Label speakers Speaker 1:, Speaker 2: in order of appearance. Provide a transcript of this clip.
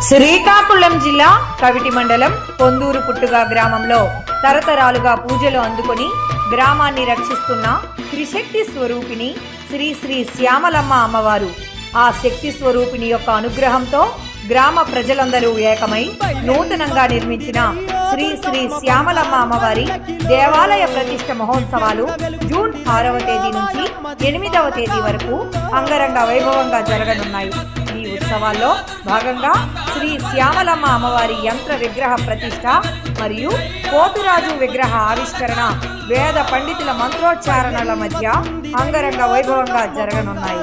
Speaker 1: శ్రీకాకుళం జిల్లా కవిటి మండలం పొందూరు పుట్టుగా గ్రామంలో తరతరాలుగా పూజలు అందుకొని గ్రామాన్ని రక్షిస్తున్న త్రిశక్తి స్వరూపిణి శ్రీ శ్రీ శ్యామలమ్మ అమ్మవారు. ఆ శక్తి స్వరూపిణి యొక్క అనుగ్రహంతో గ్రామ ప్రజలందరూ ఏకమై నూతనంగా నిర్మించిన శ్రీ శ్రీ శ్యామలమ్మ అమ్మవారి దేవాలయ ప్రతిష్ఠ మహోత్సవాలు జూన్ 6వ తేదీ నుంచి 8వ తేదీ వరకు అంగరంగ వైభవంగా జరగనున్నాయి. ఈ ఉత్సవాల్లో భాగంగా శ్రీ శ్యామలమ్మ అమ్మవారి యంత్ర విగ్రహ ప్రతిష్ఠ మరియు పోతురాజు విగ్రహ ఆవిష్కరణ వేద పండితుల మంత్రోచ్చారణల మధ్య అంగరంగ వైభవంగా జరగనున్నాయి.